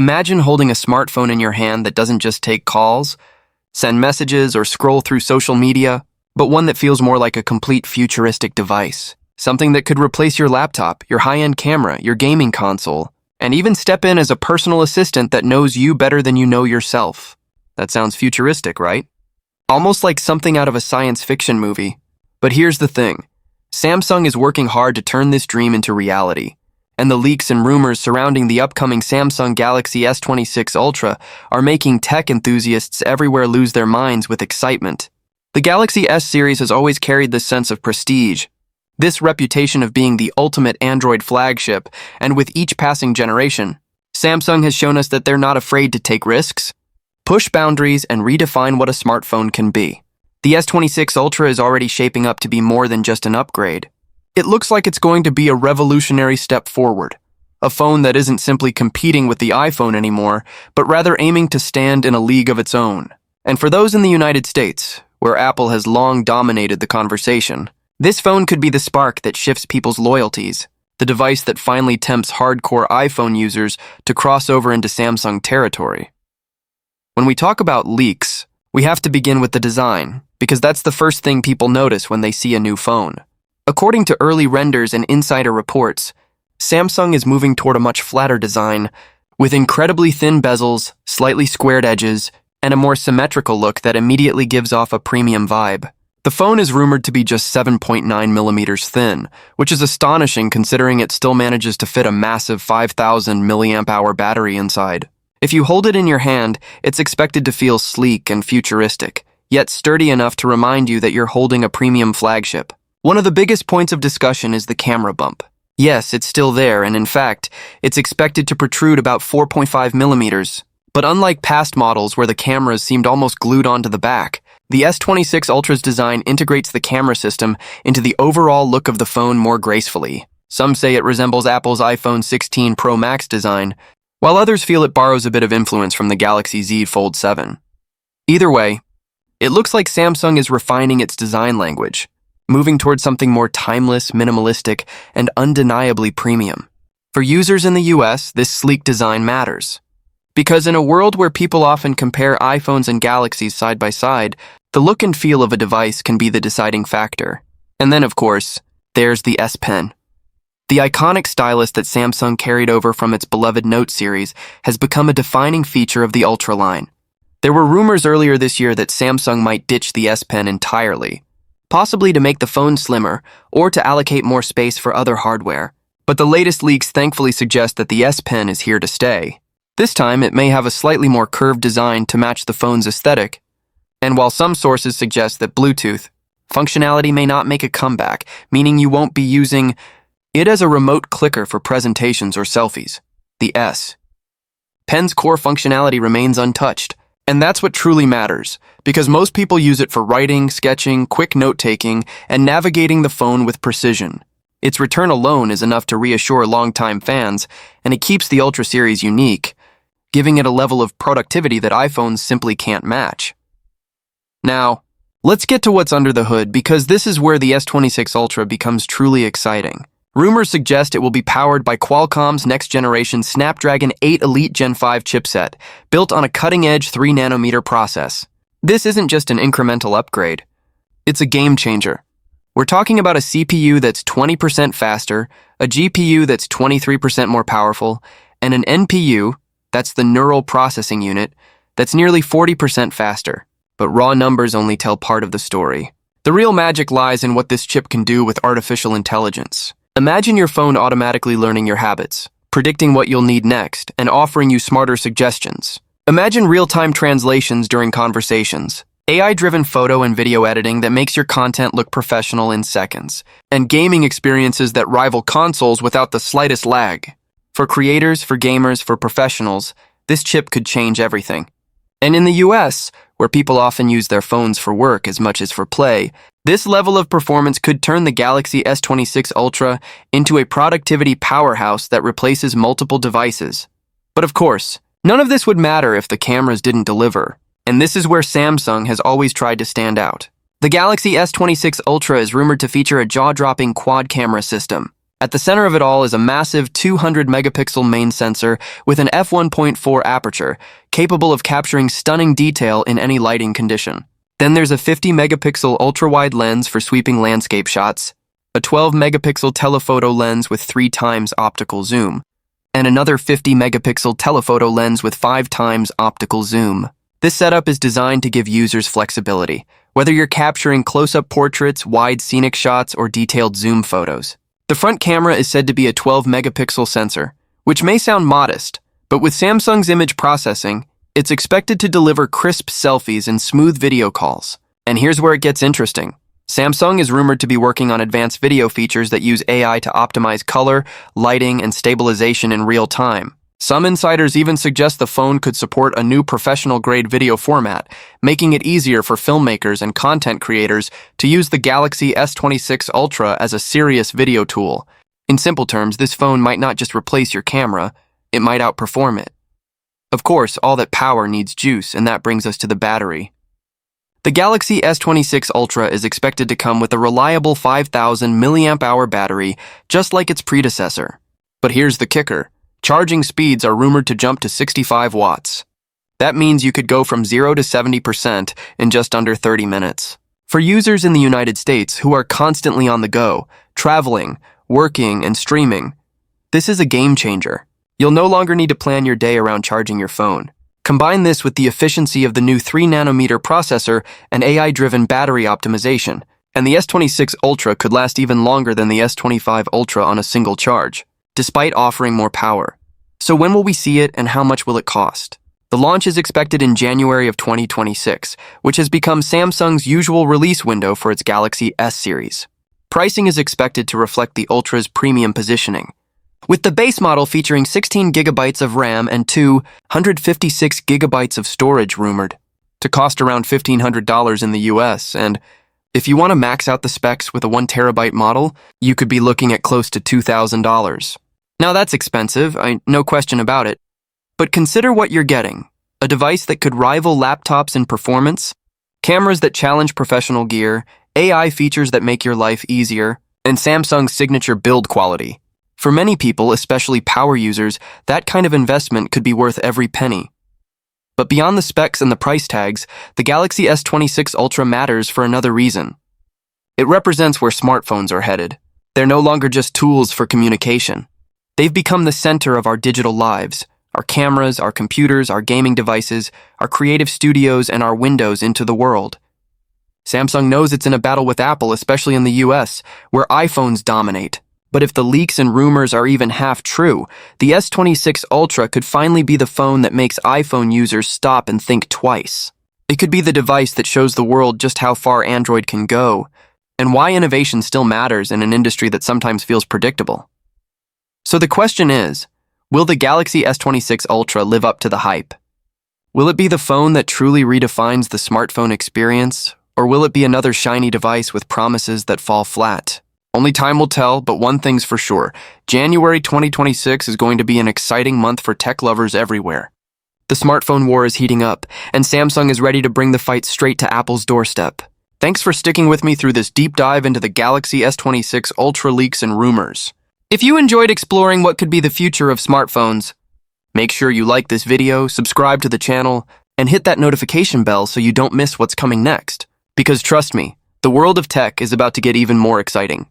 Imagine holding a smartphone in your hand that doesn't just take calls, send messages, or scroll through social media, but one that feels more like a complete futuristic device. Something that could replace your laptop, your high-end camera, your gaming console, and even step in as a personal assistant that knows you better than you know yourself. That sounds futuristic, right? Almost like something out of a science fiction movie. But here's the thing. Samsung is working hard to turn this dream into reality, and the leaks and rumors surrounding the upcoming Samsung Galaxy S26 Ultra are making tech enthusiasts everywhere lose their minds with excitement. The Galaxy S series has always carried this sense of prestige, this reputation of being the ultimate Android flagship, and with each passing generation, Samsung has shown us that they're not afraid to take risks, push boundaries, and redefine what a smartphone can be. The S26 Ultra is already shaping up to be more than just an upgrade. It looks like it's going to be a revolutionary step forward, a phone that isn't simply competing with the iPhone anymore, but rather aiming to stand in a league of its own. And for those in the United States, where Apple has long dominated the conversation, this phone could be the spark that shifts people's loyalties, the device that finally tempts hardcore iPhone users to cross over into Samsung territory. When we talk about leaks, we have to begin with the design, because that's the first thing people notice when they see a new phone. According to early renders and insider reports, Samsung is moving toward a much flatter design, with incredibly thin bezels, slightly squared edges, and a more symmetrical look that immediately gives off a premium vibe. The phone is rumored to be just 7.9 millimeters thin, which is astonishing considering it still manages to fit a massive 5,000 milliamp hour battery inside. If you hold it in your hand, it's expected to feel sleek and futuristic, yet sturdy enough to remind you that you're holding a premium flagship. One of the biggest points of discussion is the camera bump. Yes, it's still there, and in fact, it's expected to protrude about 4.5 millimeters. But unlike past models where the cameras seemed almost glued onto the back, the S26 Ultra's design integrates the camera system into the overall look of the phone more gracefully. Some say it resembles Apple's iPhone 16 Pro Max design, while others feel it borrows a bit of influence from the Galaxy Z Fold 7. Either way, it looks like Samsung is refining its design language, moving towards something more timeless, minimalistic, and undeniably premium. For users in the US, this sleek design matters. Because in a world where people often compare iPhones and Galaxies side by side, the look and feel of a device can be the deciding factor. And then, of course, there's the S Pen. The iconic stylus that Samsung carried over from its beloved Note series has become a defining feature of the Ultra line. There were rumors earlier this year that Samsung might ditch the S Pen entirely, possibly to make the phone slimmer or to allocate more space for other hardware. But the latest leaks thankfully suggest that the S Pen is here to stay. This time, it may have a slightly more curved design to match the phone's aesthetic. And while some sources suggest that Bluetooth functionality may not make a comeback, meaning you won't be using it as a remote clicker for presentations or selfies, the S Pen's core functionality remains untouched. And that's what truly matters, because most people use it for writing, sketching, quick note-taking, and navigating the phone with precision. Its return alone is enough to reassure longtime fans, and it keeps the Ultra series unique, giving it a level of productivity that iPhones simply can't match. Now, let's get to what's under the hood, because this is where the S26 Ultra becomes truly exciting. Rumors suggest it will be powered by Qualcomm's next-generation Snapdragon 8 Elite Gen 5 chipset, built on a cutting-edge 3nm process. This isn't just an incremental upgrade. It's a game-changer. We're talking about a CPU that's 20% faster, a GPU that's 23% more powerful, and an NPU, that's the neural processing unit, that's nearly 40% faster. But raw numbers only tell part of the story. The real magic lies in what this chip can do with artificial intelligence. Imagine your phone automatically learning your habits, predicting what you'll need next, and offering you smarter suggestions. Imagine real-time translations during conversations, AI-driven photo and video editing that makes your content look professional in seconds, and gaming experiences that rival consoles without the slightest lag. For creators, for gamers, for professionals, this chip could change everything. And in the US, where people often use their phones for work as much as for play, this level of performance could turn the Galaxy S26 Ultra into a productivity powerhouse that replaces multiple devices. But of course, none of this would matter if the cameras didn't deliver. And this is where Samsung has always tried to stand out. The Galaxy S26 Ultra is rumored to feature a jaw-dropping quad-camera system. At the center of it all is a massive 200-megapixel main sensor with an f1.4 aperture, capable of capturing stunning detail in any lighting condition. Then there's a 50-megapixel ultra-wide lens for sweeping landscape shots, a 12-megapixel telephoto lens with 3 times optical zoom, and another 50-megapixel telephoto lens with 5 times optical zoom. This setup is designed to give users flexibility, whether you're capturing close-up portraits, wide scenic shots, or detailed zoom photos. The front camera is said to be a 12-megapixel sensor, which may sound modest, but with Samsung's image processing, it's expected to deliver crisp selfies and smooth video calls. And here's where it gets interesting. Samsung is rumored to be working on advanced video features that use AI to optimize color, lighting, and stabilization in real time. Some insiders even suggest the phone could support a new professional-grade video format, making it easier for filmmakers and content creators to use the Galaxy S26 Ultra as a serious video tool. In simple terms, this phone might not just replace your camera, it might outperform it. Of course, all that power needs juice, and that brings us to the battery. The Galaxy S26 Ultra is expected to come with a reliable 5,000 mAh battery, just like its predecessor. But here's the kicker. Charging speeds are rumored to jump to 65 watts. That means you could go from 0 to 70% in just under 30 minutes. For users in the United States who are constantly on the go, traveling, working, and streaming, this is a game changer. You'll no longer need to plan your day around charging your phone. Combine this with the efficiency of the new 3nm processor and AI-driven battery optimization, and the S26 Ultra could last even longer than the S25 Ultra on a single charge, despite offering more power. So when will we see it, and how much will it cost? The launch is expected in January of 2026, which has become Samsung's usual release window for its Galaxy S series. Pricing is expected to reflect the Ultra's premium positioning, with the base model featuring 16 gigabytes of RAM and 256 gigabytes of storage rumored to cost around $1,500 in the US, and if you want to max out the specs with a 1TB model, you could be looking at close to $2,000. Now that's expensive, no question about it, but consider what you're getting. A device that could rival laptops in performance, cameras that challenge professional gear, AI features that make your life easier, and Samsung's signature build quality. For many people, especially power users, that kind of investment could be worth every penny. But beyond the specs and the price tags, the Galaxy S26 Ultra matters for another reason. It represents where smartphones are headed. They're no longer just tools for communication. They've become the center of our digital lives, our cameras, our computers, our gaming devices, our creative studios, and our windows into the world. Samsung knows it's in a battle with Apple, especially in the US, where iPhones dominate. But if the leaks and rumors are even half true, the S26 Ultra could finally be the phone that makes iPhone users stop and think twice. It could be the device that shows the world just how far Android can go, and why innovation still matters in an industry that sometimes feels predictable. So the question is, will the Galaxy S26 Ultra live up to the hype? Will it be the phone that truly redefines the smartphone experience, or will it be another shiny device with promises that fall flat? Only time will tell, but one thing's for sure. January 2026 is going to be an exciting month for tech lovers everywhere. The smartphone war is heating up, and Samsung is ready to bring the fight straight to Apple's doorstep. Thanks for sticking with me through this deep dive into the Galaxy S26 Ultra leaks and rumors. If you enjoyed exploring what could be the future of smartphones, make sure you like this video, subscribe to the channel, and hit that notification bell so you don't miss what's coming next. Because trust me, the world of tech is about to get even more exciting.